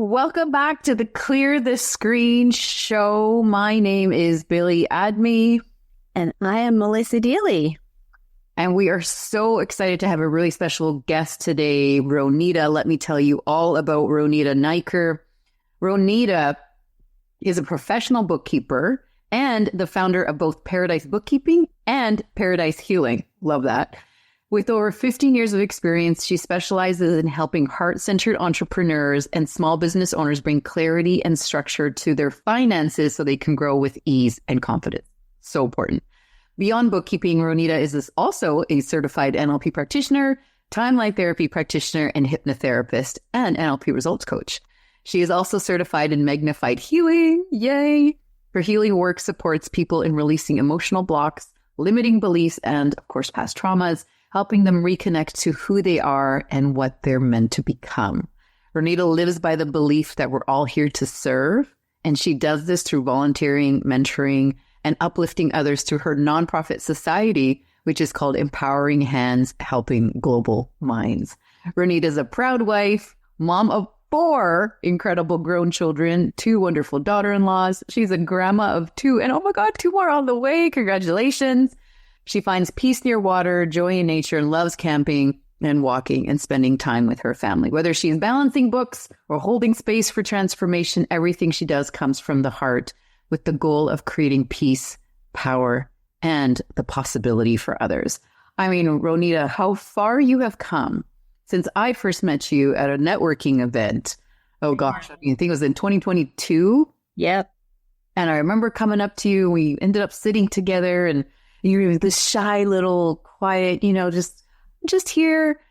Welcome back to the Clear the Screen show. My name is Billie Adme. And I am Melissa Deely. And we are so excited to have a really special guest today, Ronita. Let me tell you all about Ronita Niker. Ronita is a professional bookkeeper and the founder of both Paradise Bookkeeping and Paradise Healing. Love that. With over 15 years of experience, she specializes in helping heart-centered entrepreneurs and small business owners bring clarity and structure to their finances so they can grow with ease and confidence. So important. Beyond bookkeeping, Ronita is also a certified NLP practitioner, timeline therapy practitioner, and hypnotherapist, and NLP results coach. She is also certified in magnified healing. Yay! Her healing work supports people in releasing emotional blocks, limiting beliefs, and, of course, past traumas, helping them reconnect to who they are and what they're meant to become. Ronita lives by the belief that we're all here to serve, and she does this through volunteering, mentoring, and uplifting others through her nonprofit society, which is called Empowering Hands, Helping Global Minds. Ronita is a proud wife, mom of 4 incredible grown children, 2 wonderful daughter-in-laws. She's a grandma of 2, and oh my God, 2 more on the way. Congratulations. She finds peace near water, joy in nature, and loves camping and walking and spending time with her family. Whether she's balancing books or holding space for transformation, everything she does comes from the heart with the goal of creating peace, power, and the possibility for others. I mean, Ronita, how far you have come since I first met you at a networking event. Oh gosh, I think it was in 2022. Yep. And I remember coming up to you, we ended up sitting together, and you were this shy little quiet, just here.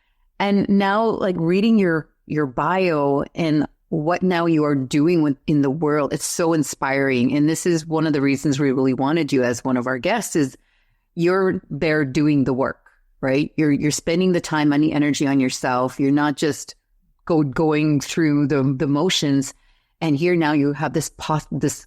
And now, like, reading your bio and what now you are doing in the world, it's so inspiring. And this is one of the reasons we really wanted you as one of our guests, is you're there doing the work, right? You're spending the time, money, energy on yourself. You're not just going through the motions. And here now you have the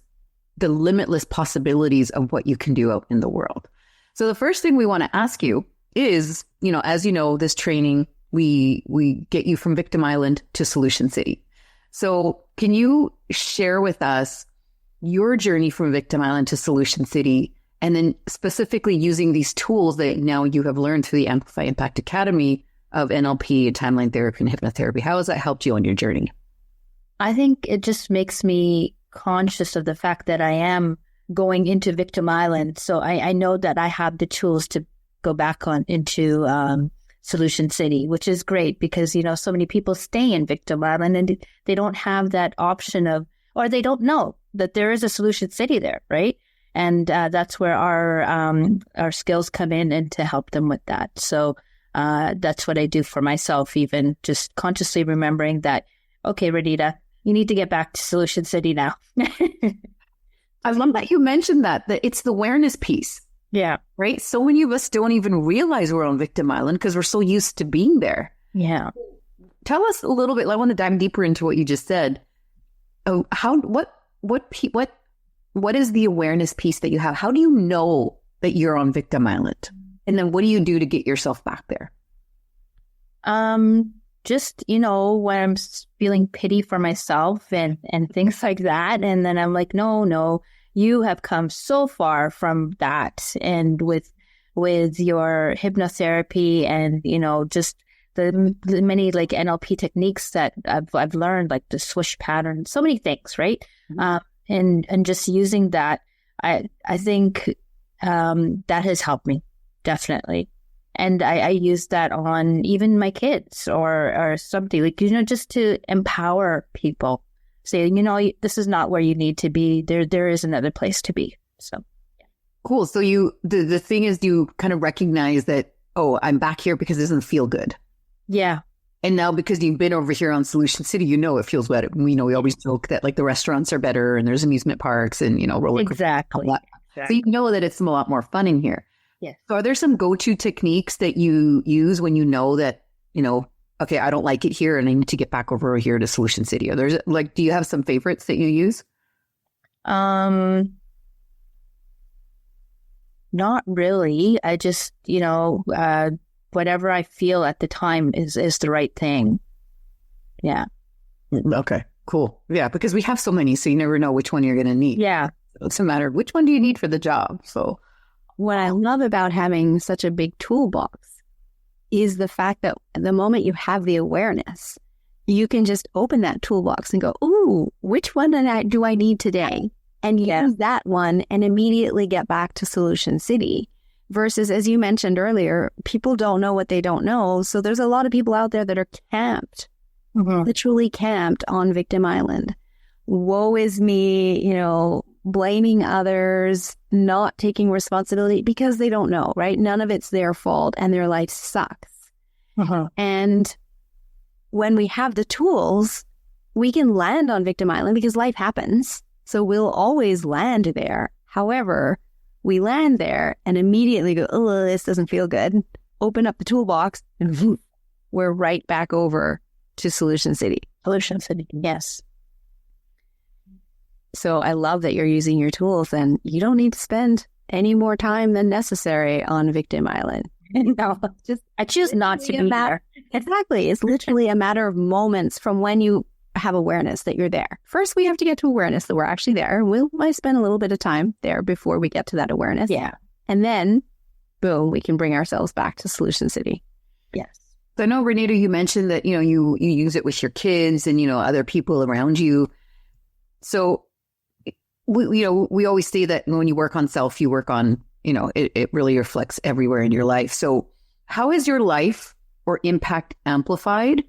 limitless possibilities of what you can do out in the world. So the first thing we want to ask you is, as you know, this training, we get you from Victim Island to Solution City. So can you share with us your journey from Victim Island to Solution City, and then specifically using these tools that now you have learned through the Amplify Impact Academy of NLP, timeline therapy, and hypnotherapy? How has that helped you on your journey? I think it just makes me conscious of the fact that I am going into Victim Island. So I know that I have the tools to go back on into Solution City, which is great because, so many people stay in Victim Island and they don't have that option or they don't know that there is a Solution City there, right? And that's where our skills come in and to help them with that. So that's what I do for myself, even just consciously remembering that, okay, Ronita, you need to get back to Solution City now. I love that you mentioned that it's the awareness piece. Yeah. Right? So many of us don't even realize we're on Victim Island because we're so used to being there. Yeah. Tell us a little bit. I want to dive deeper into what you just said. Oh, what is the awareness piece that you have? How do you know that you're on Victim Island? And then what do you do to get yourself back there? Just, when I'm feeling pity for myself and things like that. And then I'm like, no, you have come so far from that. And with your hypnotherapy and, just the many like NLP techniques that I've learned, like the swoosh pattern, so many things, right? Mm-hmm. And just using that, I think that has helped me, definitely. And I use that on even my kids or something like, just to empower people. Say, this is not where you need to be. There is another place to be. So, yeah. Cool. So the thing is, you kind of recognize that, oh, I'm back here because it doesn't feel good. Yeah. And now because you've been over here on Solution City, it feels better. We always joke that like the restaurants are better and there's amusement parks and, roller coasters. Exactly. So you know that it's a lot more fun in here. Yes. So are there some go-to techniques that you use when you know that, okay, I don't like it here and I need to get back over here to Solution City? Or do you have some favorites that you use? Not really. I just, whatever I feel at the time is the right thing. Yeah. Okay. Cool. Yeah, because we have so many, so you never know which one you're going to need. Yeah. So it's a matter of which one do you need for the job. So what I love about having such a big toolbox is the fact that the moment you have the awareness, you can just open that toolbox and go, ooh, which one do I need today? And use that one and immediately get back to Solution City. Versus, as you mentioned earlier, people don't know what they don't know. So there's a lot of people out there that are camped, literally camped on Victim Island. Woe is me, blaming others, not taking responsibility because they don't know, right? None of it's their fault and their life sucks. And when we have the tools, we can land on Victim Island because life happens. So we'll always land there. However, we land there and immediately go, oh, this doesn't feel good. Open up the toolbox and we're right back over to Solution City. Solution City, yes. So I love that you're using your tools and you don't need to spend any more time than necessary on Victim Island. No, I choose not to be there. Exactly. It's literally a matter of moments from when you have awareness that you're there. First, we have to get to awareness that we're actually there. We might spend a little bit of time there before we get to that awareness. Yeah. And then, boom, we can bring ourselves back to Solution City. Yes. So I know, Ronita, you mentioned that, you use it with your kids and, other people around you. So we always say that when you work on self, you work on, it really reflects everywhere in your life. So how has your life or impact amplified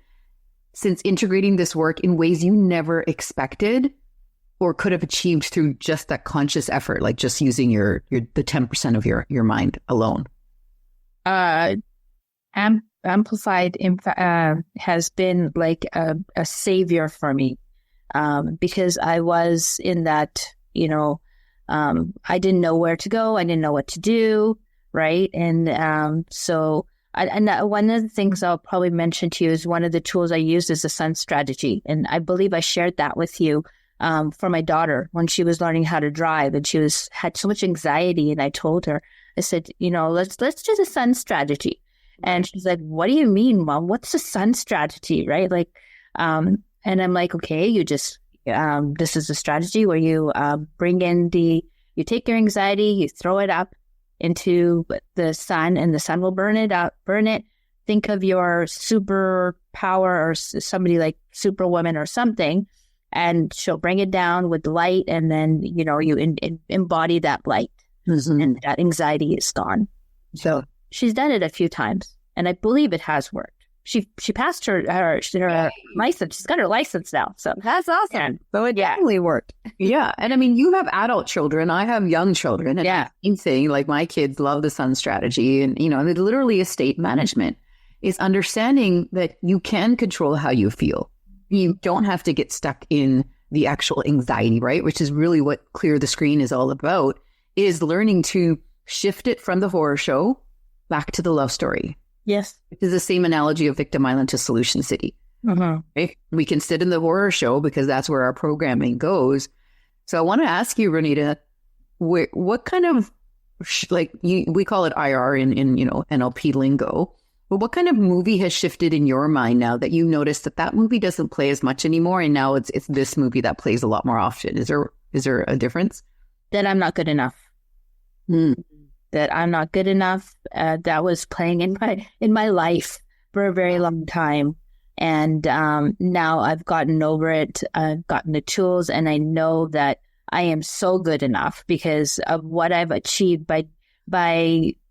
since integrating this work in ways you never expected or could have achieved through just that conscious effort, like just using the 10% of your mind alone? Amplified has been like a savior for me because I was in that, I didn't know where to go. I didn't know what to do. Right. And so one of the things I'll probably mention to you is one of the tools I used is the sun strategy. And I believe I shared that with you for my daughter when she was learning how to drive and she had so much anxiety. And I told her, I said, let's do the sun strategy. And she's like, what do you mean, Mom? What's the sun strategy? Right. Like, and I'm like, okay, you just, this is a strategy where you bring in you take your anxiety, you throw it up into the sun and the sun will burn it. Think of your superpower or somebody like Superwoman or something, and she'll bring it down with light. And then, you embody that light and that anxiety is gone. So she's done it a few times and I believe it has worked. She passed her license. She's got her license now. So that's awesome. Yeah. So it definitely worked. Yeah. And I mean, you have adult children. I have young children. And same thing, like my kids love the sun strategy. And, it literally estate management is understanding that you can control how you feel. You don't have to get stuck in the actual anxiety, right? Which is really what Clear the Screen is all about, is learning to shift it from the horror show back to the love story. Yes. Which is the same analogy of Victim Island to Solution City. Right? We can sit in the horror show because that's where our programming goes. So I want to ask you, Ronita, what kind of, we call it IR in NLP lingo, but what kind of movie has shifted in your mind now that you notice that movie doesn't play as much anymore and now it's this movie that plays a lot more often? Is there a difference? That I'm not good enough. That I'm not good enough. That was playing in my life for a very long time. And now I've gotten over it. I've gotten the tools and I know that I am so good enough because of what I've achieved by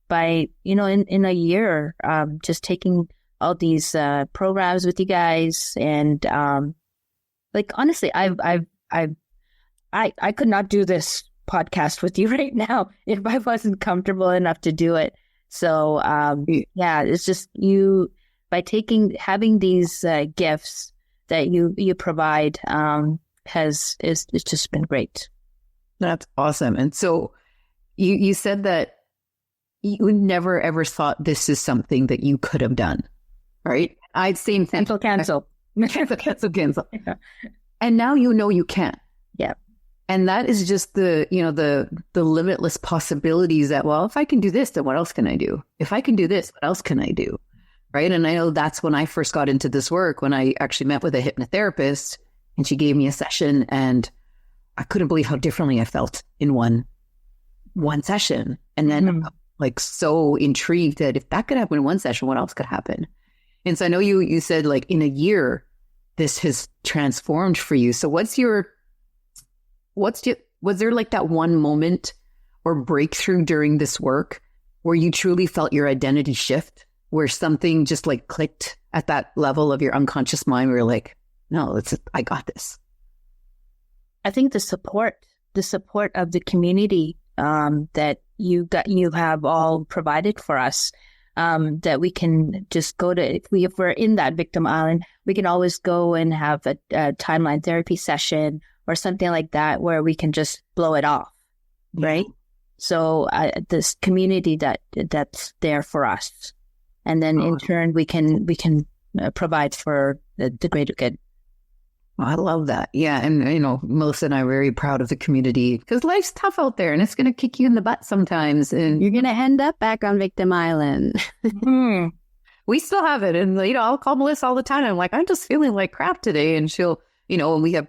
in a year, just taking all these programs with you guys. And honestly, I could not do this podcast with you right now if I wasn't comfortable enough to do it. So it's just having these gifts that you provide it's just been great. That's awesome. And so you said that you never ever thought this is something that you could have done, right? I'd say cancel. Cancel. Yeah. And now you can. Yeah. And that is just the limitless possibilities that, well, if I can do this, then what else can I do? If I can do this, what else can I do? Right. And I know that's when I first got into this work, when I actually met with a hypnotherapist and she gave me a session, and I couldn't believe how differently I felt in one session. And then I'm like so intrigued that if that could happen in one session, what else could happen? And so I know you said like in a year, this has transformed for you. So was there like that one moment or breakthrough during this work where you truly felt your identity shift, where something just like clicked at that level of your unconscious mind where you're like, no, I got this? I think the support of the community that you have all provided for us, that we can just go to, if we're in that victim island, we can always go and have a timeline therapy session or something like that where we can just blow it off, right? So this community that's there for us, and then in turn we can provide for the greater good. I love that. Yeah. And, you know, Melissa and I are very proud of the community because life's tough out there and it's going to kick you in the butt sometimes. And you're going to end up back on Victim Island. We still have it. And, you know, I'll call Melissa all the time. I'm like, I'm just feeling like crap today. And she'll, you know, and we had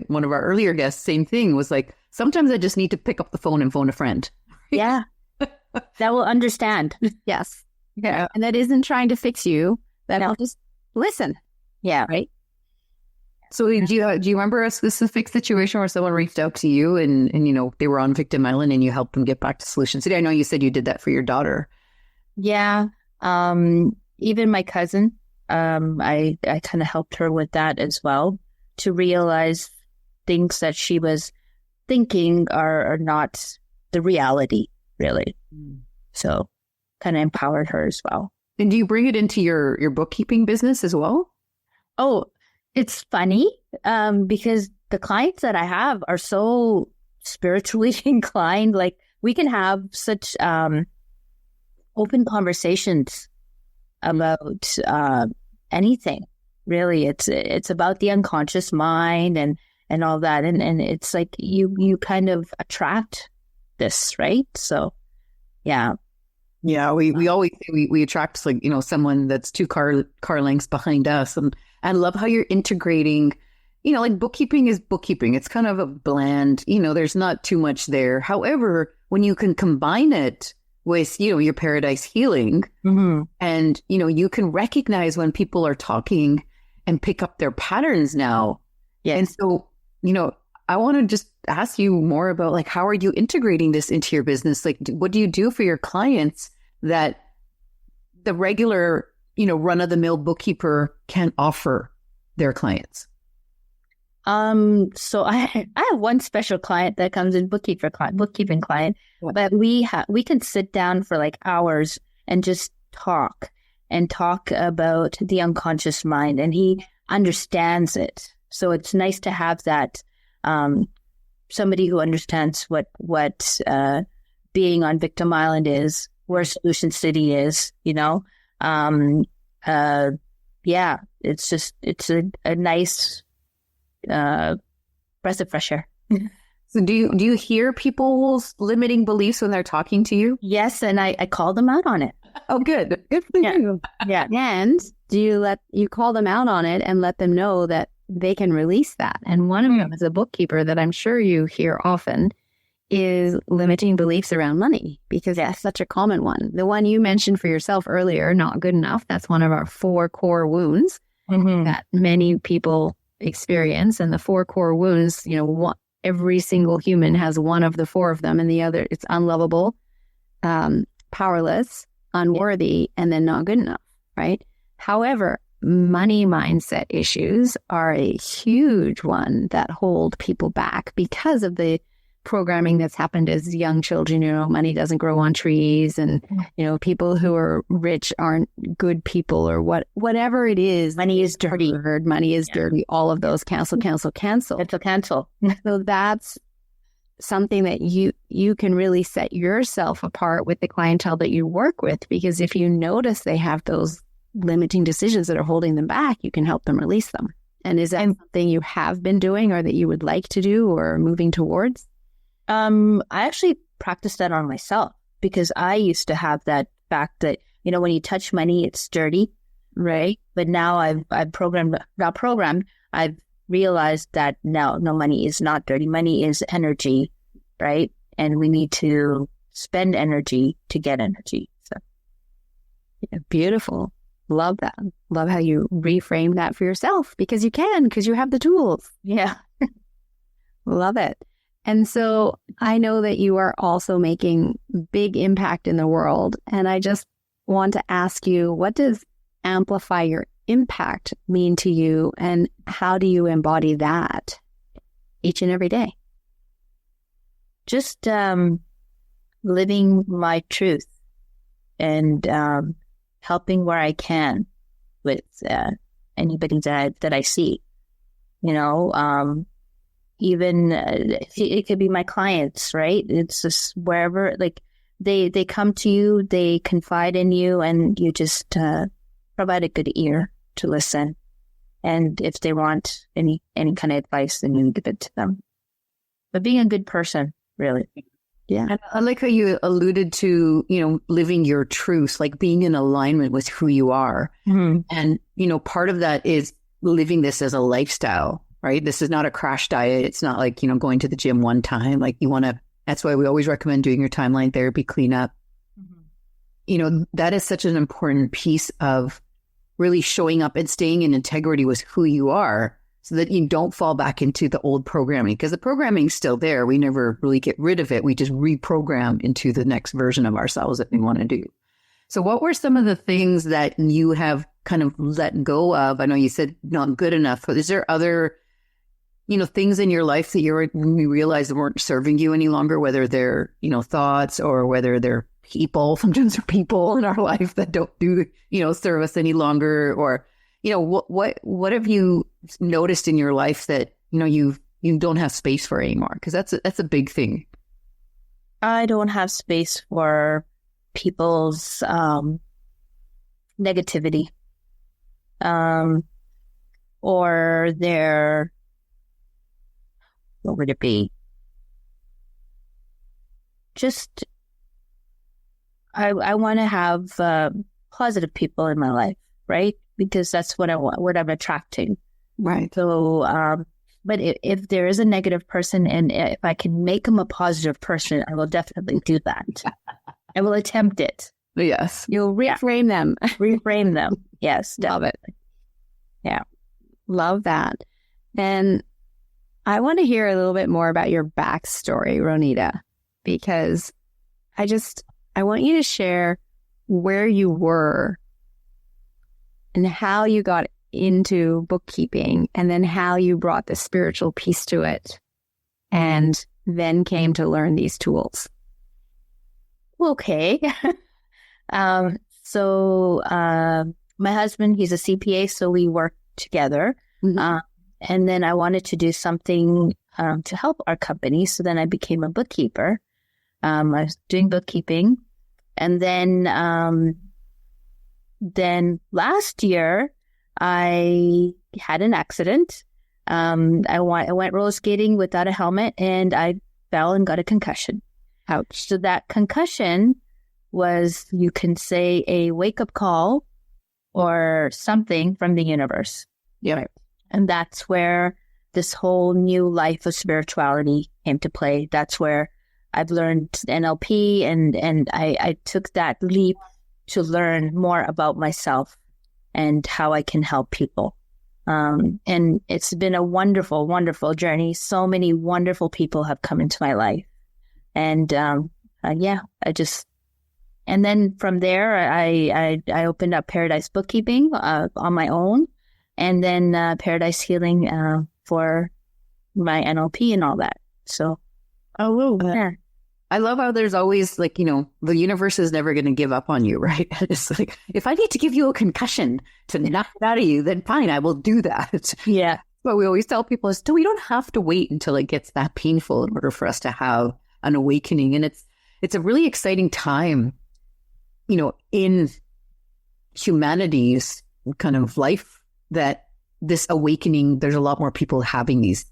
one of our earlier guests, same thing, was like, sometimes I just need to pick up the phone and phone a friend. Yeah. That will understand. Yes. Yeah. And that isn't trying to fix you. That'll just listen. Yeah. Right. So do you remember a specific situation where someone reached out to you and you know, they were on Victim Island and you helped them get back to Solution City? I know you said you did that for your daughter. Yeah. Even my cousin, I kind of helped her with that as well, to realize things that she was thinking are not the reality, really. So kind of empowered her as well. And do you bring it into your bookkeeping business as well? Oh, it's funny because the clients that I have are so spiritually inclined. Like we can have such open conversations about anything. Really, it's about the unconscious mind and all that, and it's like you kind of attract this, right? So, yeah. Yeah, we always say we attract, like, you know, someone that's two car lengths behind us. And I love how you're integrating, you know, like bookkeeping is bookkeeping. It's kind of a bland, you know, there's not too much there. However, when you can combine it with, you know, your paradise healing, and, you know, you can recognize when people are talking and pick up their patterns now. Yeah. And so, you know, I want to just ask you more about, like, how are you integrating this into your business? Like, what do you do for your clients that the regular, you know, run-of-the-mill bookkeeper can't offer their clients? So I have one special client that comes in, bookkeeping client, but we can sit down for like hours and just talk about the unconscious mind, and he understands it. So it's nice to have that somebody who understands what being on Victim Island is, where Solution City is, you know. Yeah, it's a nice breath of fresh air. So do you hear people's limiting beliefs when they're talking to you? Yes, and I call them out on it. Oh, good. Good for you. Yeah. And do you call them out on it and let them know that they can release that? And one of them, as a bookkeeper, that I'm sure you hear often is limiting beliefs around money, because that's such a common one. The one you mentioned for yourself earlier, not good enough. That's one of our 4 core wounds that many people experience. And the 4 core wounds, you know, every single human has one of the 4 of them, and the other, it's unlovable, powerless, unworthy, and then not good enough, right? However, money mindset issues are a huge one that hold people back because of the programming that's happened as young children. You know, money doesn't grow on trees, and, you know, people who are rich aren't good people, or whatever it is. Money is dirty. Money is dirty. All of those cancel. Cancel. So that's something that you can really set yourself apart with the clientele that you work with, because if you notice they have those limiting decisions that are holding them back, you can help them release them. And is that something you have been doing, or that you would like to do, or moving towards? I actually practiced that on myself, because I used to have that fact that, you know, when you touch money, it's dirty, right? But now I've realized that no, money is not dirty. Money is energy, right? And we need to spend energy to get energy. So, yeah, beautiful. Love that. Love how you reframe that for yourself, because you can, because you have the tools. yeah. Love it. And so I know that you are also making big impact in the world. And I just want to ask you, what does amplify your impact mean to you? And how do you embody that each and every day? Just living my truth and helping where I can with anybody that I see. You know, even it could be my clients, right? It's just wherever, like they come to you, they confide in you, and you just provide a good ear to listen. And if they want any kind of advice, then you give it to them. But being a good person, really. Yeah. And I like how you alluded to, you know, living your truth, like being in alignment with who you are. Mm-hmm. And, you know, part of that is living this as a lifestyle, right? This is not a crash diet. It's not like, you know, going to the gym one time. Like you want to, that's why we always recommend doing your timeline therapy cleanup. Mm-hmm. You know, that is such an important piece of really showing up and staying in integrity with who you are, so that you don't fall back into the old programming, because the programming's still there. We never really get rid of it. We just reprogram into the next version of ourselves that we want to do. So what were some of the things that you have kind of let go of? I know you said not good enough, but is there other, you know, things in your life that you realized weren't serving you any longer, whether they're, you know, thoughts or whether they're people? Sometimes there are people in our life that don't do, you know, serve us any longer, or, you know, what have you noticed in your life that, you know, you don't have space for anymore? Because that's a big thing. I don't have space for people's negativity, or their, what would it be? Just, I want to have positive people in my life, right? Because that's what I want, what I'm attracting. Right. So, but if there is a negative person, and if I can make them a positive person, I will definitely do that. I will attempt it. Yes. You'll reframe them. Reframe them. Yes. Love it. Yeah. Love that. And I want to hear a little bit more about your backstory, Ronita, because I want you to share where you were and how you got into bookkeeping, and then how you brought the spiritual piece to it and then came to learn these tools. Okay. So my husband, he's a CPA, so we work together. Mm-hmm. And then I wanted to do something to help our company. So then I became a bookkeeper. I was doing bookkeeping. And then last year, I had an accident. I went roller skating without a helmet, and I fell and got a concussion. Ouch. So that concussion was, you can say, a wake-up call or something from the universe. Yeah. Right? And that's where this whole new life of spirituality came to play. That's where I've learned NLP, and I took that leap to learn more about myself and how I can help people. And it's been a wonderful, wonderful journey. So many wonderful people have come into my life. And and then from there, I opened up Paradise Bookkeeping on my own, and then Paradise Healing for my NLP and all that. So, yeah. I love how there's always, like, you know, the universe is never going to give up on you, right? It's like, if I need to give you a concussion to knock it out of you, then fine, I will do that. Yeah. But we always tell people is, we don't have to wait until it gets that painful in order for us to have an awakening. And it's a really exciting time, you know, in humanity's kind of life, that this awakening, there's a lot more people having these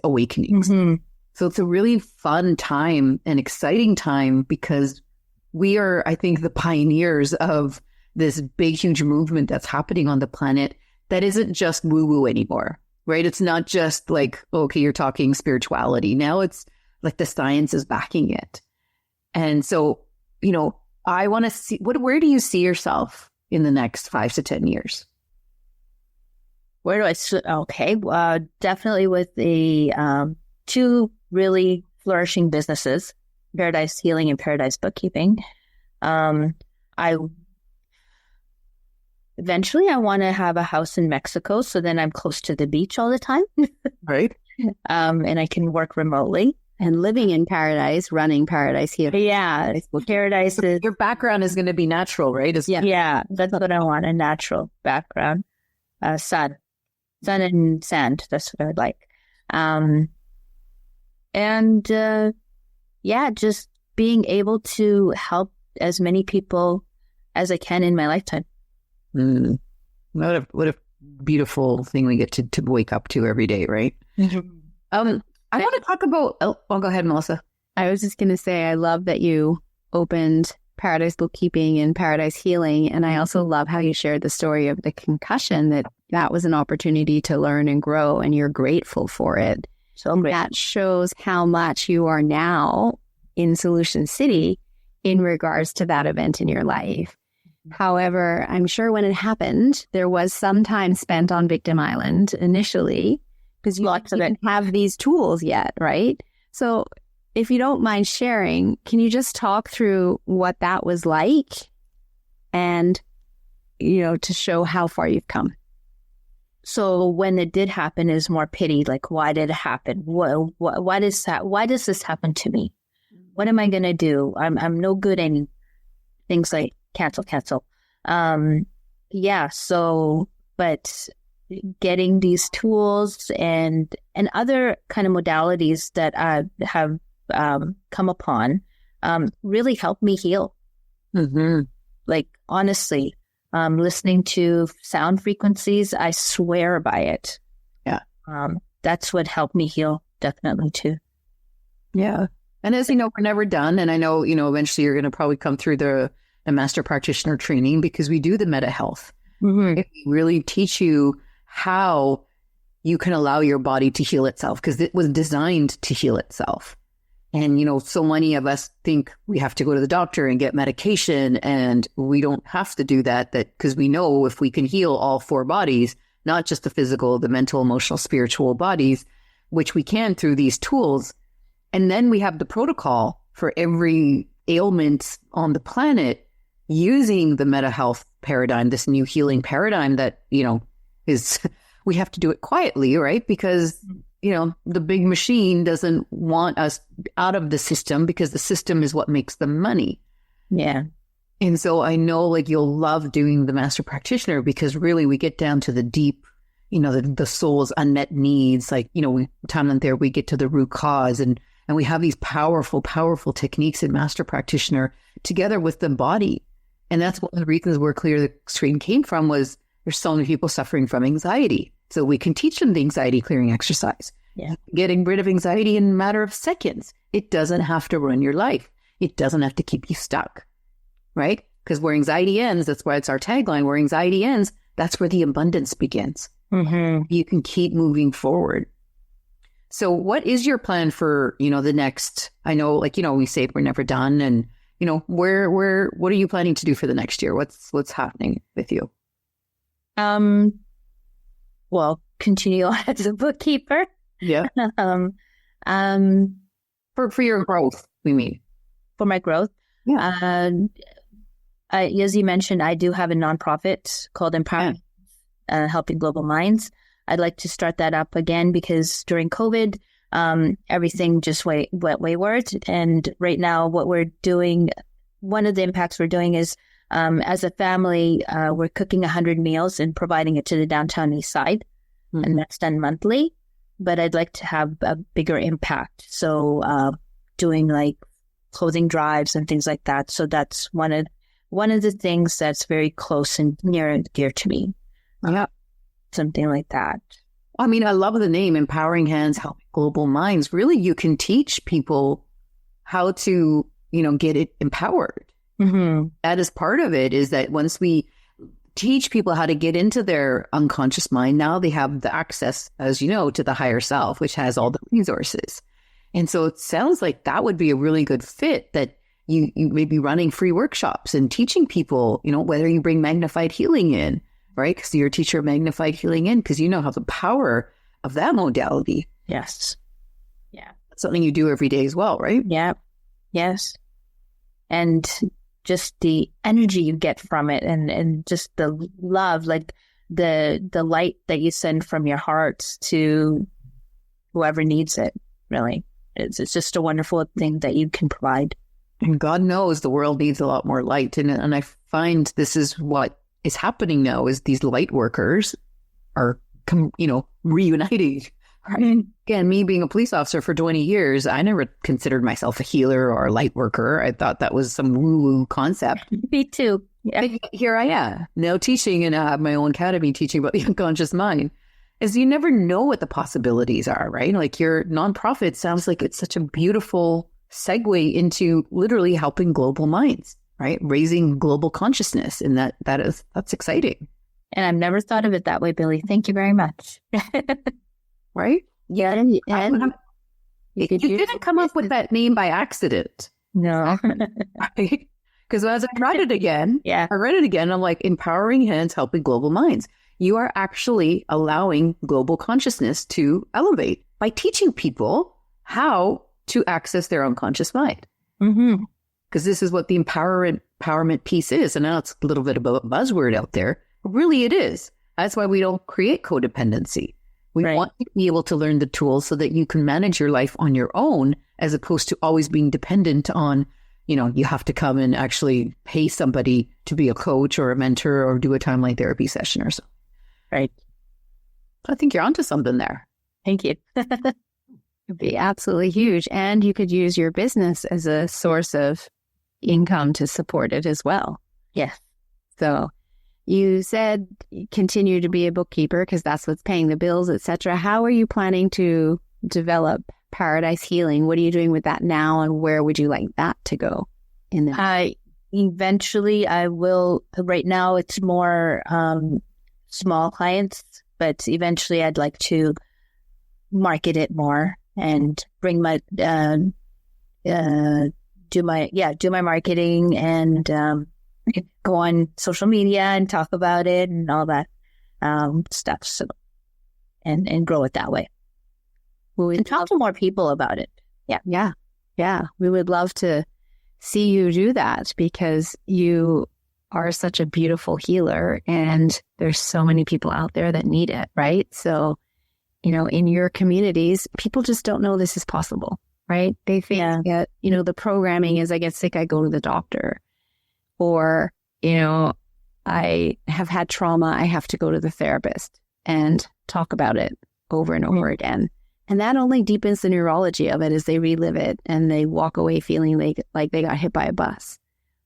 awakenings. Mm-hmm. So it's a really fun time and exciting time, because we are, I think, the pioneers of this big, huge movement that's happening on the planet that isn't just woo-woo anymore. right? It's not just like, okay, you're talking spirituality. Now it's like the science is backing it. And so, I want to see, where do you see yourself in the next 5 to 10 years? Where do okay, definitely with the 2 really flourishing businesses, Paradise Healing and Paradise Bookkeeping. Eventually I want to have a house in Mexico, so then I'm close to the beach all the time. Right. And I can work remotely. And living in paradise, running Paradise Healing. Yeah, Paradise is... Your background is going to be natural, right? Yeah, that's what I want, a natural background. Sun and sand, that's what I would like. Just being able to help as many people as I can in my lifetime. What a beautiful thing we get to wake up to every day, right? I want to talk about, go ahead, Melissa. I was just going to say, I love that you opened Paradise Bookkeeping and Paradise Healing. And I also love how you shared the story of the concussion, that was an opportunity to learn and grow, and you're grateful for it. So great. That shows how much you are now in Solution City in regards to that event in your life. However, I'm sure when it happened, there was some time spent on Victim Island initially, because you didn't have these tools yet, right? So if you don't mind sharing, can you just talk through what that was like and, to show how far you've come? So when it did happen, it was more pity. Like, why did it happen? Why does this happen to me? What am I going to do? I'm no good in things like cancel. But getting these tools and other kind of modalities that I have come upon really helped me heal. Mm-hmm. Like, honestly, listening to sound frequencies, I swear by it. Yeah. That's what helped me heal, definitely, too. Yeah. And as you know, we're never done. And I know, eventually you're going to probably come through the master practitioner training, because we do the meta health. Mm-hmm. It really teach you how you can allow your body to heal itself, because it was designed to heal itself. And, so many of us think we have to go to the doctor and get medication, and we don't have to do that because we know if we can heal all 4 bodies, not just the physical, the mental, emotional, spiritual bodies, which we can through these tools. And then we have the protocol for every ailment on the planet using the meta health paradigm, this new healing paradigm that, is, we have to do it quietly, right? Because, the big machine doesn't want us out of the system, because the system is what makes the money. Yeah. And so I know you'll love doing the master practitioner, because really we get down to the deep, the soul's unmet needs. We time and there we get to the root cause, and we have these powerful, powerful techniques in master practitioner together with the body. And that's one of the reasons where Clear the Screen came from, was there's so many people suffering from anxiety. So we can teach them the anxiety clearing exercise. Yeah. Getting rid of anxiety in a matter of seconds. It doesn't have to run your life. It doesn't have to keep you stuck, right? Because where anxiety ends, that's why it's our tagline, where anxiety ends, that's where the abundance begins. Mm-hmm. You can keep moving forward. So what is your plan for, the next, I know, we say we're never done, and, what are you planning to do for the next year? What's happening with you? Well, continue on as a bookkeeper. Yeah. For your growth, we mean. For my growth. Yeah. As you mentioned, I do have a nonprofit called Empower, Helping Global Minds. I'd like to start that up again, because during COVID, everything just went wayward. And right now what we're doing, one of the impacts we're doing is, as a family, we're cooking 100 meals and providing it to the downtown east side. Mm-hmm. And that's done monthly. But I'd like to have a bigger impact. So doing clothing drives and things like that. So that's one of the things that's very close and near and dear to me. Yeah. Something like that. I mean, I love the name, Empowering Hands, Helping Global Minds. Really, you can teach people how to, get it empowered. Mm-hmm. That is part of it, is that once we teach people how to get into their unconscious mind, now they have the access, as you know, to the higher self, which has all the resources. And so it sounds like that would be a really good fit, that you may be running free workshops and teaching people, whether you bring magnified healing in, right? Because you're a teacher of magnified healing in, because you know how the power of that modality. Yes. Yeah. That's something you do every day as well, right? Yeah. Yes. And just the energy you get from it, and just the love, like the light that you send from your heart to whoever needs it, really. It's just a wonderful thing that you can provide. And God knows the world needs a lot more light. And I find this is what is happening now, is these light workers are, reuniting. Right? Again, me being a police officer for 20 years, I never considered myself a healer or a light worker. I thought that was some woo-woo concept. Me too. Yeah. Here I am now teaching, and I have my own academy teaching about the unconscious mind. Is you never know what the possibilities are, right? Like your nonprofit sounds like it's such a beautiful segue into literally helping global minds, right? Raising global consciousness. And that's exciting. And I've never thought of it that way, Billie. Thank you very much. Right? Yeah. And you didn't come up with that name by accident. No. Right? Because as I read it again, I'm like, empowering hands, helping global minds. You are actually allowing global consciousness to elevate by teaching people how to access their unconscious mind. Mm-hmm. Because this is what the empowerment piece is. And now it's a little bit of a buzzword out there. Really, it is. That's why we don't create codependency. We want to be able to learn the tools so that you can manage your life on your own, as opposed to always being dependent on, you have to come and actually pay somebody to be a coach or a mentor or do a timeline therapy session or something. Right. I think you're onto something there. Thank you. It'd be absolutely huge. And you could use your business as a source of income to support it as well. Yes. So you said continue to be a bookkeeper because that's what's paying the bills, etc. How are you planning to develop Paradise Healing? What are you doing with that now, and where would you like that to go? Eventually I will. Right now it's more small clients, but eventually I'd like to market it more and bring my do my marketing and go on social media and talk about it and all that stuff. So and grow it that way. And talk to more people about it. Yeah. We would love to see you do that, because you are such a beautiful healer, and there's so many people out there that need it, right? So, in your communities, people just don't know this is possible, right? They think that, the programming is, I get sick, I go to the doctor, or, I have had trauma, I have to go to the therapist and talk about it over and over again. And that only deepens the neurology of it as they relive it and they walk away feeling like they got hit by a bus.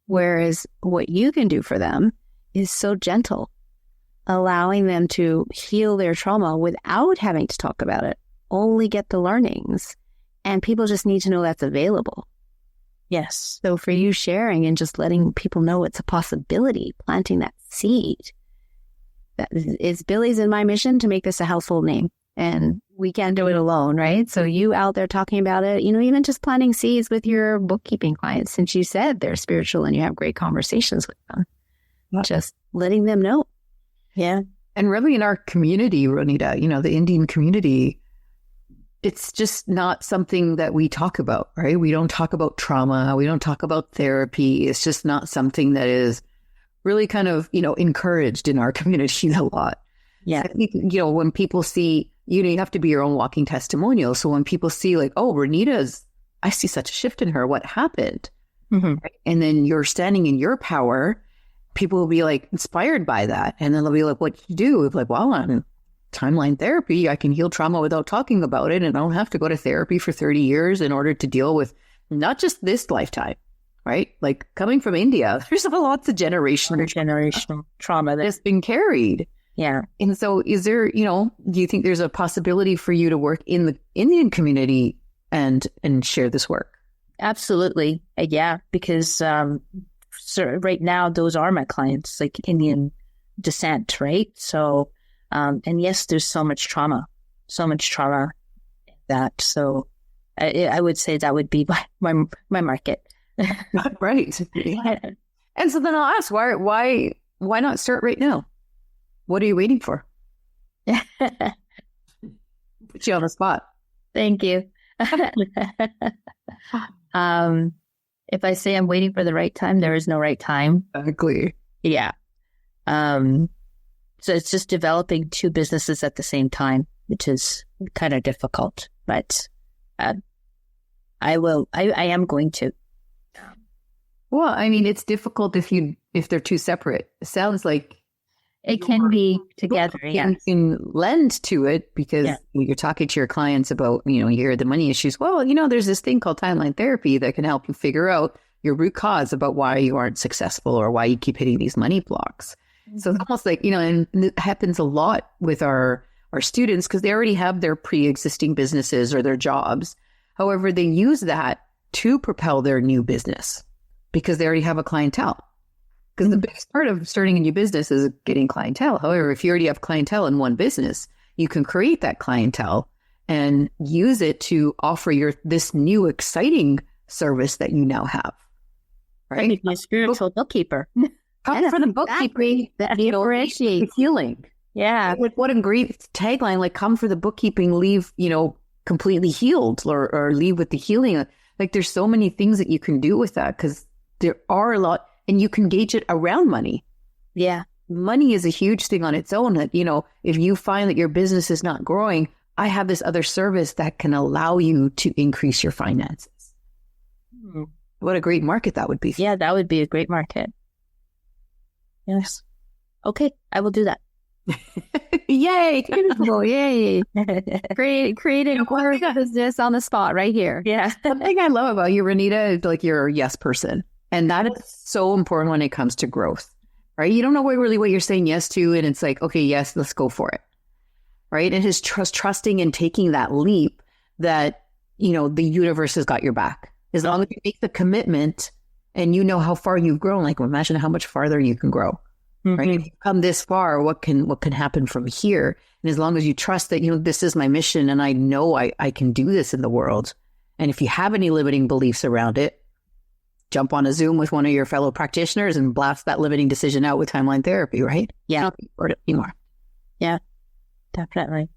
Whereas what you can do for them is so gentle, allowing them to heal their trauma without having to talk about it, only get the learnings. And people just need to know that's available. Yes. So for you sharing and just letting people know it's a possibility, planting that seed, that is Billie's and my mission to make this a household name. And we can't do it alone, right? So you out there talking about it, even just planting seeds with your bookkeeping clients, since you said they're spiritual and you have great conversations with them, just letting them know. Yeah. And really in our community, Ronita, the Indian community, it's just not something that we talk about, right? We don't talk about trauma. We don't talk about therapy. It's just not something that is really kind of, encouraged in our community a lot. Yeah. I think, when people see, you have to be your own walking testimonial. So when people see like, oh, I see such a shift in her. What happened? Mm-hmm. Right? And then you're standing in your power. People will be like inspired by that. And then they'll be like, what do you do? It's like, well, I'm in timeline therapy. I can heal trauma without talking about it. And I don't have to go to therapy for 30 years in order to deal with not just this lifetime, right? Like coming from India, there's lots of generational trauma that's been carried. Yeah. And so is there, do you think there's a possibility for you to work in the Indian community and share this work? Absolutely. Yeah. Because right now, those are my clients, like Indian descent, right? So, and yes, there's so much trauma that. So I would say that would be my market. Right. Yeah. And so then I'll ask, why not start right now? What are you waiting for? Put you on the spot. Thank you. If I say I'm waiting for the right time, there is no right time. Exactly. Yeah. So it's just developing two businesses at the same time, which is kind of difficult, but I am going to. Well, I mean, it's difficult if they're too separate. It sounds like it can be together. Yeah, you can lend to it because you're talking to your clients about, you hear the money issues. Well, there's this thing called timeline therapy that can help you figure out your root cause about why you aren't successful or why you keep hitting these money blocks. Mm-hmm. So it's almost like, and it happens a lot with our students because they already have their pre-existing businesses or their jobs. However, they use that to propel their new business because they already have a clientele. Because the biggest part of starting a new business is getting clientele. However, if you already have clientele in one business, you can create that clientele and use it to offer this new exciting service that you now have. Right? My spiritual bookkeeper. Come for the bookkeeping that differentiates healing. Yeah. What a great tagline, like come for the bookkeeping, leave, completely healed or leave with the healing. Like there's so many things that you can do with that because there are a lot. And you can gauge it around money. Yeah. Money is a huge thing on its own that, if you find that your business is not growing, I have this other service that can allow you to increase your finances. What a great market that would be. Yeah, that would be a great market. Yes. Okay, I will do that. Yay. Beautiful. Yay. Creating a business on the spot right here. Yeah. The thing I love about you, Ronita, is like you're a yes person. And that is so important when it comes to growth, right? You don't know really what you're saying yes to. And it's like, okay, yes, let's go for it. Right. And his trusting and taking that leap that, the universe has got your back. As long as you make the commitment and you know how far you've grown, like imagine how much farther you can grow, right? If you've come this far, what can happen from here? And as long as you trust that, this is my mission and I know I can do this in the world. And if you have any limiting beliefs around it, jump on a Zoom with one of your fellow practitioners and blast that limiting decision out with timeline therapy, right? Yeah. Not anymore. Yeah, definitely.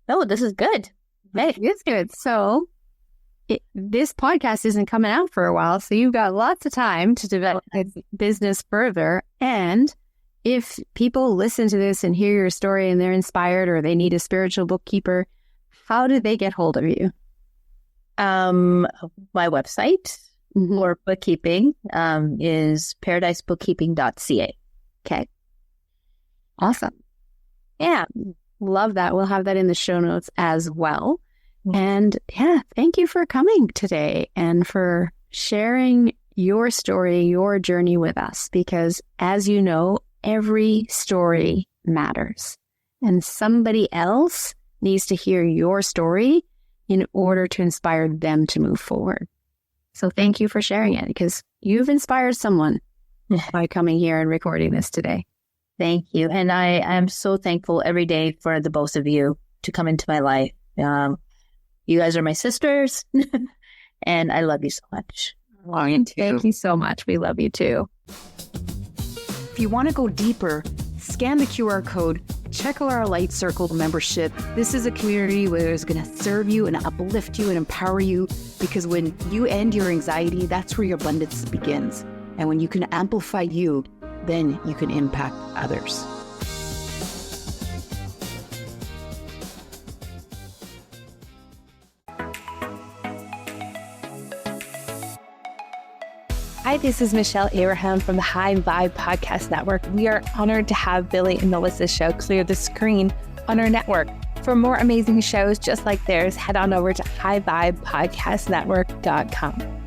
Oh, this is good. Hey, it's good. So this podcast isn't coming out for a while, so you've got lots of time to develop a business further. And if people listen to this and hear your story and they're inspired or they need a spiritual bookkeeper, how do they get hold of you? My website. Or bookkeeping is paradisebookkeeping.ca. Okay. Awesome. Yeah. Love that. We'll have that in the show notes as well. And thank you for coming today and for sharing your story, your journey with us, because as you know, every story matters and somebody else needs to hear your story in order to inspire them to move forward. So thank you for sharing it because you've inspired someone by coming here and recording this today. Thank you. And I am so thankful every day for the both of you to come into my life. You guys are my sisters and I love you so much. Well, you too. Thank you so much. We love you too. If you want to go deeper, scan the QR code, check out our Light Circle membership. This is a community where it's going to serve you and uplift you and empower you because when you end your anxiety, that's where your abundance begins. And when you can amplify you, then you can impact others. Hi, this is Michelle Abraham from the High Vibe Podcast Network. We are honored to have Billie and Melissa's show clear the screen on our network. For more amazing shows just like theirs, head on over to highvibepodcastnetwork.com.